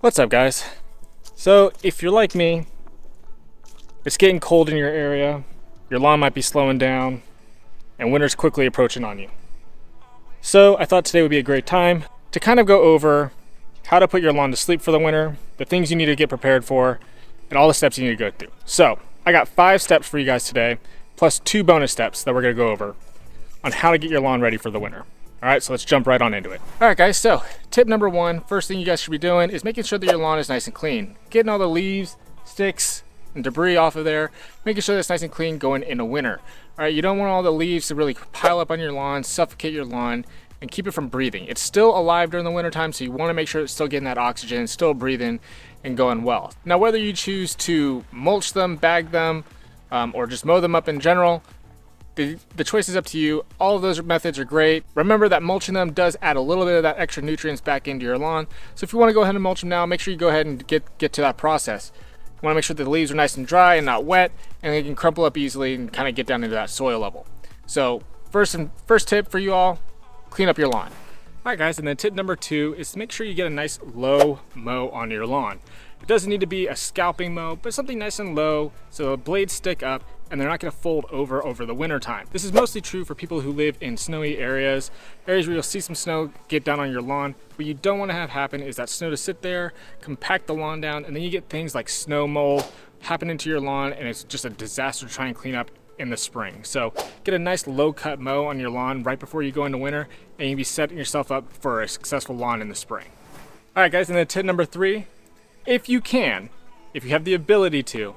What's up, guys? So if you're like me, it's getting cold in your area, your lawn might be slowing down, and winter's quickly approaching on you. So I thought today would be a great time to kind of go over how to put your lawn to sleep for the winter, the things you need to get prepared for, and all the steps you need to go through. So I got 5 steps for you guys today, plus 2 bonus steps that we're gonna go over on how to get your lawn ready for the winter. All right, so let's jump right on into it. All right, guys, so tip number 1, first thing you guys should be doing is making sure that your lawn is nice and clean. Getting all the leaves, sticks, and debris off of there, making sure that it's nice and clean going into winter. All right, you don't want all the leaves to really pile up on your lawn, suffocate your lawn, and keep it from breathing. It's still alive during the winter time, so you wanna make sure it's still getting that oxygen, still breathing, and going well. Now, whether you choose to mulch them, bag them, or just mow them up in general, the choice is up to you. All of those methods are great. Remember that mulching them does add a little bit of that extra nutrients back into your lawn. So if you want to go ahead and mulch them now, make sure you go ahead and get to that process. You want to make sure that the leaves are nice and dry and not wet, and they can crumple up easily and kind of get down into that soil level. So first tip for you all, clean up your lawn. All right, guys, and then tip number 2 is to make sure you get a nice low mow on your lawn. It doesn't need to be a scalping mow, but something nice and low so the blades stick up and they're not going to fold over the winter time. This is mostly true for people who live in snowy areas where you'll see some snow get down on your lawn. What you don't want to have happen is that snow to sit there, compact the lawn down, and then you get things like snow mold happen into your lawn, and it's just a disaster to try and clean up in the spring. So get a nice low cut mow on your lawn right before you go into winter, and you'll be setting yourself up for a successful lawn in the spring. All right, guys, and then tip number 3, if you have the ability to,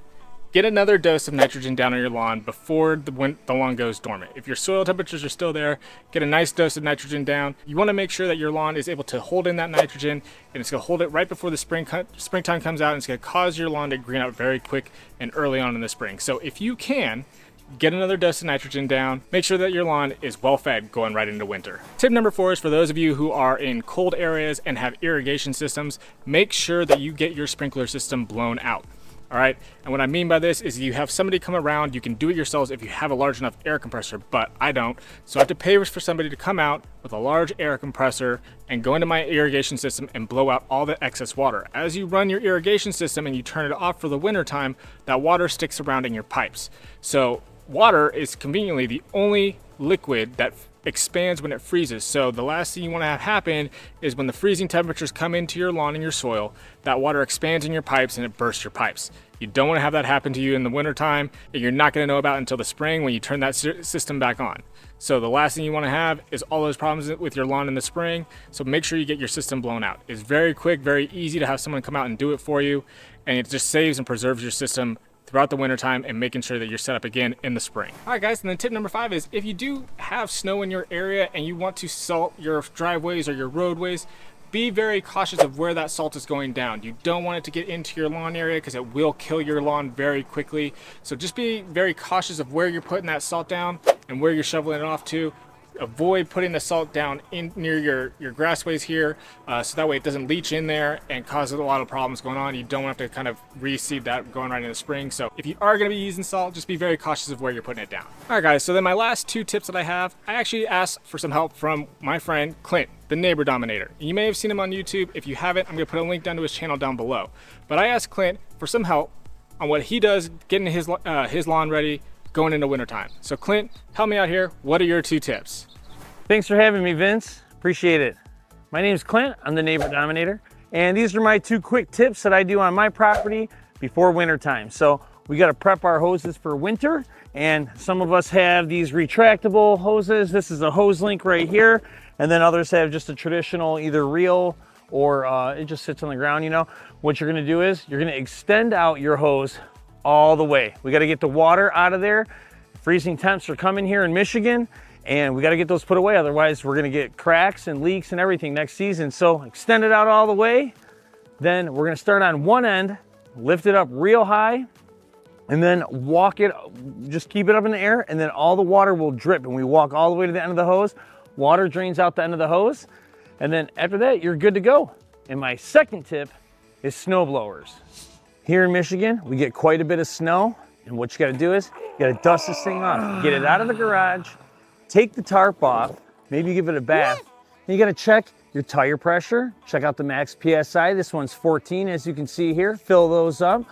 get another dose of nitrogen down on your lawn before the lawn goes dormant. If your soil temperatures are still there, get a nice dose of nitrogen down. You want to make sure that your lawn is able to hold in that nitrogen, and it's going to hold it right before the springtime comes out, and it's going to cause your lawn to green out very quick and early on in the spring. So if you can, get another dose of nitrogen down. Make sure that your lawn is well fed going right into winter. Tip number 4 is for those of you who are in cold areas and have irrigation systems, make sure that you get your sprinkler system blown out. All right, and what I mean by this is you have somebody come around, you can do it yourselves if you have a large enough air compressor, but I don't. So I have to pay for somebody to come out with a large air compressor and go into my irrigation system and blow out all the excess water. As you run your irrigation system and you turn it off for the winter time, that water sticks around in your pipes. So water is conveniently the only liquid that expands when it freezes. So the last thing you want to have happen is when the freezing temperatures come into your lawn and your soil, that water expands in your pipes and it bursts your pipes. You don't want to have that happen to you in the winter time, and you're not going to know about it until the spring when you turn that system back on. So the last thing you want to have is all those problems with your lawn in the spring. So make sure you get your system blown out. It's very quick, very easy to have someone come out and do it for you, and it just saves and preserves your system throughout the winter time and making sure that you're set up again in the spring. All right, guys, and then tip number 5 is if you do have snow in your area and you want to salt your driveways or your roadways, be very cautious of where that salt is going down. You don't want it to get into your lawn area because it will kill your lawn very quickly. So just be very cautious of where you're putting that salt down and where you're shoveling it off to. Avoid putting the salt down in near your grassways here, so that way it doesn't leach in there and cause a lot of problems going on. You don't have to kind of receive that going right in the spring. So if you are going to be using salt, just be very cautious of where you're putting it down. All right, guys, so then my last 2 tips that I have, I actually asked for some help from my friend Clint, the Neighbor Dominator. You may have seen him on YouTube. If you haven't, I'm going to put a link down to his channel down below. But I asked Clint for some help on what he does getting his lawn ready going into wintertime. So Clint, help me out here. What are your 2 tips? Thanks for having me, Vince. Appreciate it. My name is Clint. I'm the Neighbor Dominator, and these are my 2 quick tips that I do on my property before wintertime. So we got to prep our hoses for winter, and some of us have these retractable hoses. This is a hose link right here, and then others have just a traditional either reel or it just sits on the ground. You know what you're going to do is you're going to extend out your hose all the way. We got to get the water out of there. Freezing temps are coming here in Michigan, and we got to get those put away. Otherwise, we're going to get cracks and leaks and everything next season. So extend it out all the way. Then we're going to start on one end, lift it up real high, and then walk it, just keep it up in the air, and then all the water will drip. And we walk all the way to the end of the hose. Water drains out the end of the hose. And then after that, you're good to go. And my second tip is snow blowers. Here in Michigan, we get quite a bit of snow. And what you got to do is you got to dust this thing off. Get it out of the garage, take the tarp off, maybe give it a bath. Then you got to check your tire pressure. Check out the max PSI. This one's 14, as you can see here. Fill those up.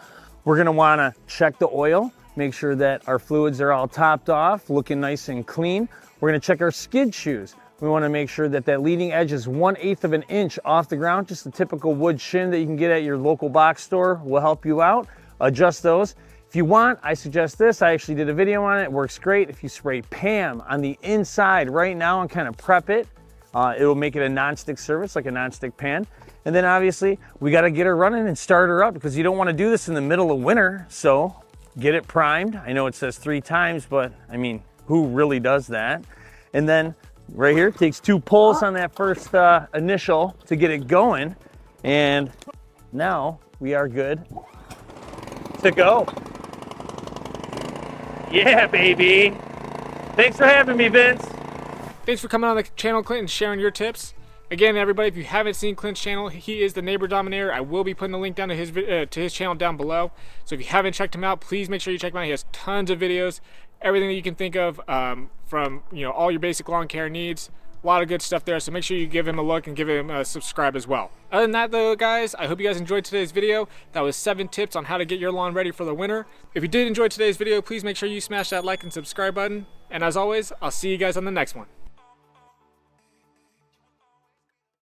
We're gonna wanna check the oil, make sure that our fluids are all topped off, looking nice and clean. We're gonna check our skid shoes. We wanna make sure that that leading edge is 1/8 of an inch off the ground. Just a typical wood shim that you can get at your local box store will help you out. Adjust those. If you want, I suggest this. I actually did a video on it. It works great. If you spray PAM on the inside right now and kind of prep it, it will make it a non-stick surface, like a non-stick pan. And then obviously we got to get her running and start her up, because you don't want to do this in the middle of winter. So get it primed. I know it says 3 times, but I mean, who really does that? And then right here, it takes 2 pulls on that first initial to get it going. And now we are good to go. Yeah, baby. Thanks for having me, Vince. Thanks for coming on the channel, Clint, and sharing your tips. Again, everybody, if you haven't seen Clint's channel, he is the Neighbor Dominator. I will be putting a link down to his channel down below. So if you haven't checked him out, please make sure you check him out. He has tons of videos, everything that you can think of, from all your basic lawn care needs. A lot of good stuff there, so make sure you give him a look and give him a subscribe as well. Other than that though, guys, I hope you guys enjoyed today's video. That was 7 tips on how to get your lawn ready for the winter. If you did enjoy today's video, please make sure you smash that like and subscribe button. And as always, I'll see you guys on the next one.